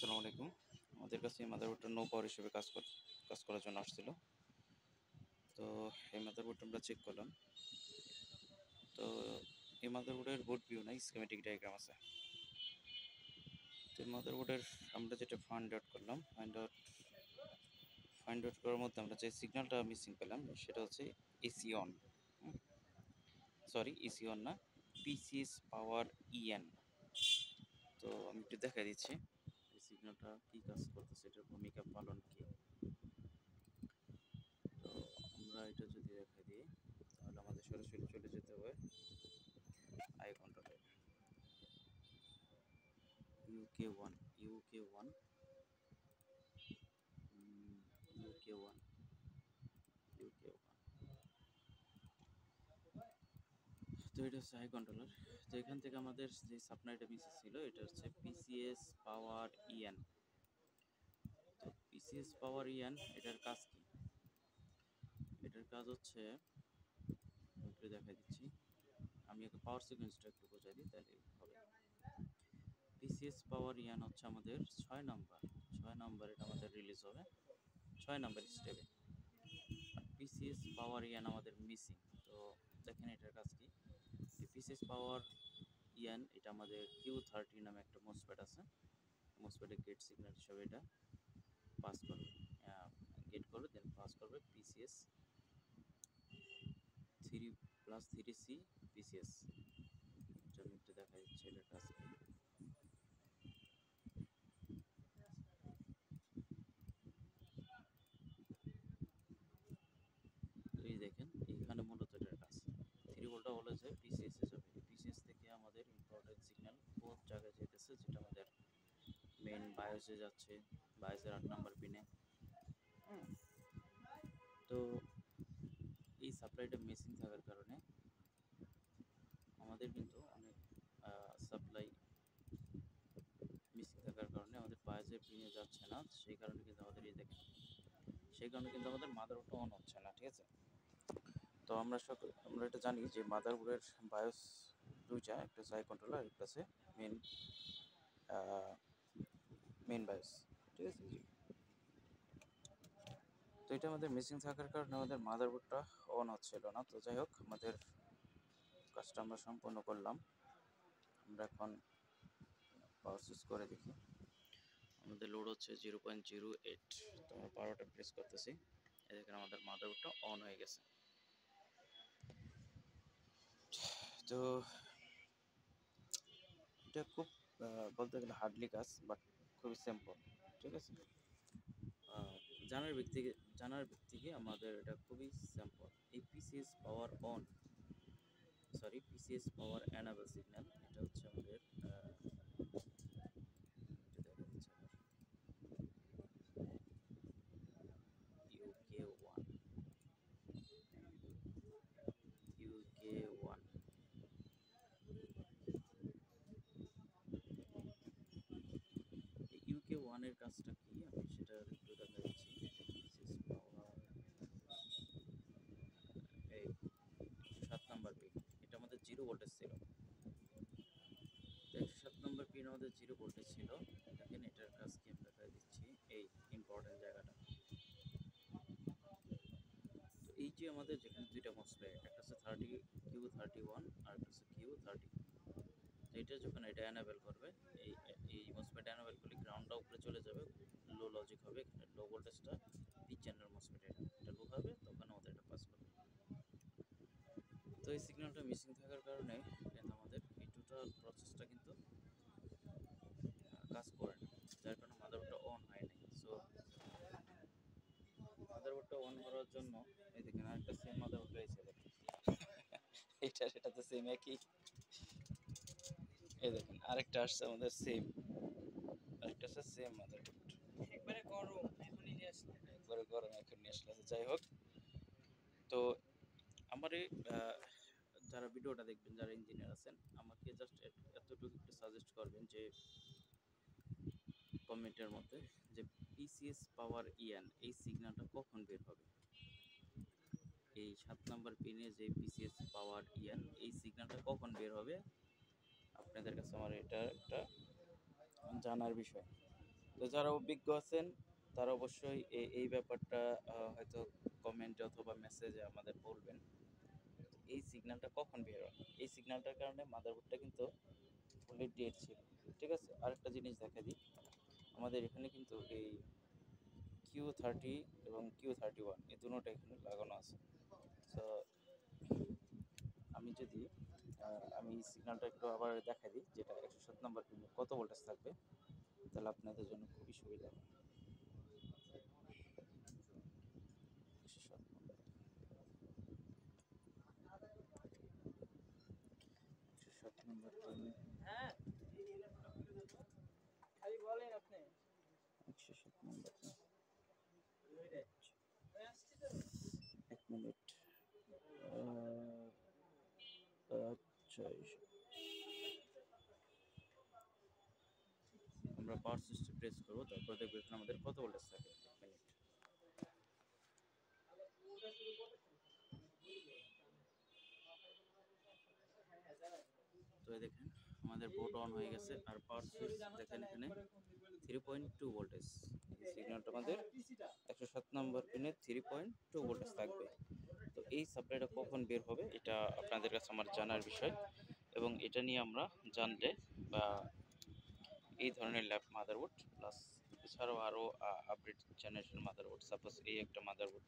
আসসালামু আলাইকুম। আমাদের কাছে এই মাদারবোর্ডটা নো পাওয়ার হিসেবে কাজ করার জন্য আসছিল। তো এই মাদারবোর্ডটা আমরা চেক করলাম। তো এই মাদারবোর্ডের বোর্ড ভিউ নাই, স্কিমেটিক ডায়াগ্রাম আছে। তো এই মাদারবোর্ডের আমরা যেটা ফাইন্ড আউট করার মধ্যে আমরা যে সিগন্যালটা মিসিং পেলাম সেটা হচ্ছে এসি অন। এসি অন না, পিসিএস পাওয়ার ইএন। তো আমি একটু দেখাই দিচ্ছি এই সিগন্যালটা কি কাজ করতেছে, এটার ভূমিকা পালন কি। তো আমরা এটা যদি দেখা দিই তাহলে আমাদের সরাসরি চলে যেতে হবে আই কন্ট্রোলে। UK1 UK1 UK1 UK1। তো এটা হচ্ছে আই কন্ট্রোলার। তো এখান থেকে আমাদের যে সাপ্লাইটা মিস ছিল এটা হচ্ছে পিসিএস পাওয়ার ইএন। তো পিসিএস পাওয়ার ইএন এটার কাজ কি? এটার কাজ হচ্ছে, একটু দেখাই দিচ্ছি, আমি একটা পাওয়ার সিকোয়েন্সটা একটু বোঝাই দিই তাহলে হবে। পিসিএস পাওয়ার ইয়ান হচ্ছে আমাদের 6 নাম্বার এটা আমাদের রিলিজ হবে 6 নাম্বার স্টেপে। আর পিসিএস পাওয়ার ইয়ান আমাদের মিসিং। তো দেখেন এটার কাজ কি। পিসিএস পাওয়ার ইয়ান এটা আমাদের Q30 নামে একটা মোসফেট আছে। মোসফেটের গেট সিগন্যাল হিসাবে এটা পাস করবে, গেট করবে, দেন পাস করবে পিসিএস 3+3C পিসিএস। এটা আমি একটু দেখা যাচ্ছে এটার কাজ কি। এই দেখেন এখানে মূলত এটার কাজ 3 ভোল্টটা হলো যে পিসিএস এ যাবে। পিসিএস থেকে আমাদের ইম্পর্টেন্ট সিগন্যাল বহুত জায়গায় যেতেছে, যেটা আমাদের মেইন বায়োসে যাচ্ছে, বায়োসের 8 নাম্বার পিনে। তো এই সাপ্লাইটা মিসিং থাকার কারণে আমাদের কিন্তু অনেক সাপ্লাই মিসিং থাকার কারণে আমাদের বায়োসের পিনে যাচ্ছে না। সেই কারণে কিন্তু আমাদের এই দেখেন, সেই কারণে কিন্তু আমাদের মাদারবোর্ডটা অন হচ্ছে না, ঠিক আছে। তো আমরা এটা জানি যে মাদারবোর্ডের বায়োস দুইটা, একটা হচ্ছে আই কন্ট্রোলার, একটা আছে মেন বায়োস, ঠিক আছে। তো এটা আমাদের মিসিং থাকার কারণে আমাদের মাদারবোর্ডটা অন হচ্ছিল না। তো যাই হোক, আমাদের কাজটা আমরা সম্পন্ন করলাম। আমরা এখন পাওয়ার সুইচ করে দেখি। আমাদের লোড হচ্ছে 0.08। তো আমরা পাওয়ারটা প্রেস করতেছি, এখানে আমাদের মাদারবোর্ডটা অন হয়ে গেছে। তো এটা খুব বলতে গেলে হার্ডলি কাজ, বাট খুবই সিম্পল, ঠিক আছে। জানার ব্যক্তিকে আমাদের এটা খুবই সিম্পল। এই PCS power on, PCS power enable signal, এটা হচ্ছে আমাদের UK1 UK1। UK1-এর কাজটা কি আমি সেটা একটু দেখা দিচ্ছি। পিসিএস পাওয়ার এই 7 নাম্বার পিন, এটা আমাদের 0 ভোল্টেজ ছিল। 107 নম্বর পিন আমাদের 0 ভোল্টেজ ছিল। দেখেন এটার কাজ কি আমি দেখা দিচ্ছি, এই ইম্পর্টেন্ট জায়গাটা। তো এই যে আমাদের যেখানে দুইটা মসফেট, একটা হচ্ছে Q31 আর একটা হচ্ছে Q30। তো এটা যখন এটা অ্যানাবেল করবে, এই মসফেট অ্যানাবেল করলে গ্রাউন্ডটা উপরে চলে যাবে, লো লজিক হবে, এখানে লো ভোল্টেজটা পি চ্যানেল মসফেট, এটা লো হবে, তখন আমাদের এটা পাস করবে। তো এই সিগন্যালটা মিসিং থাকার কারণে কিন্তু আমাদের এই টোটাল প্রসেসটা কিন্তু কাজ করে না, যার কারণে মাদারবোর্ডটা অন হয় নাই। সো মাদারবোর্ডটা অন করার জন্য এই দেখেন আরেকটা সেম মাদারবোর্ড রয়েছে, দেখেন এটা সেটা তো সেম একই। এই দেখেন আরেকটা আসছে আমাদের সেম, আরেকটা আছে সেম মাদারবোর্ড, একবারে গরম এখনই নিয়ে আসলে, একবারে গরম এখন নিয়ে আসলে। যাই হোক, তো আমার এই যারা ভিডিওটা দেখবেন, যারা ইঞ্জিনিয়ার আছেন, আমাকে জাস্ট এতটুকু একটু সাজেস্ট করবেন যে কমেন্টের মধ্যে, যে পিসিএস পাওয়ার ইএন এই সিগন্যালটা কখন বের হবে। এই 7 নাম্বার পিনে যে পিসিএস পাওয়ার ইএন এই সিগন্যালটা কখন বের হবে, আপনাদের কাছে আমার এটা একটা জানার বিষয়। তো যারা অভিজ্ঞ আছেন তারা অবশ্যই এই ব্যাপারটা হয়তো কমেন্টে অথবা মেসেজে আমাদের বলবেন। এই সিগন্যালটা কখন বের হয়? এই সিগন্যালটার কারণে মাদারবোর্ডটা কিন্তু ফুললি ডেড ছিল। ঠিক আছে? আরেকটা জিনিস দেখা দিই, আমাদের এখানে কিন্তু এই Q30 এবং Q31 এই দুটোটা এখানে লাগানো আছে। তো আমি যদি আমি সিগন্যালটা একটু আবার দেখা দিই, যেটা 107 নম্বর পিনে কত ভোল্টেজ থাকবে, তাহলে আপনাদের জন্য খুবই সুবিধা হবে। 107 নম্বর, 107 নম্বর পিনে, 107 নম্বর পিন। এক মিনিট। আচ্ছা, আমরা পাওয়ার সুইচটা প্রেস করবো, তারপর দেখবো এখানে আমাদের কত ভোল্টেজ থাকে। এক মিনিট। তো এই দেখেন আমাদের বোর্ড অন হয়ে গেছে, আর পাওয়ার সুইচ দেখেন এখানে 3.2 ভোল্টেজ। এই সিগন্যালটা আমাদের 107 নম্বর পিনে 3.2 ভোল্টেজ থাকবে। তো এই সাপ্লাইটা কখন বের হবে এটা আপনাদের কাছে আমার জানার বিষয়, এবং এটা নিয়ে আমরা জানলে বা এই ধরনের ল্যাব মাদারবোর্ড প্লাস এছাড়াও আরও আপডেট জেনারেশন মাদারবোর্ড, সাপোজ এই একটা মাদারবোর্ড,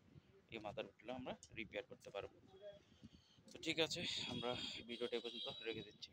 এই মাদারবোর্ডগুলো আমরা রিপেয়ার করতে পারবো। তো ঠিক আছে, আমরা ভিডিওটা এ পর্যন্ত রেখে দিচ্ছি।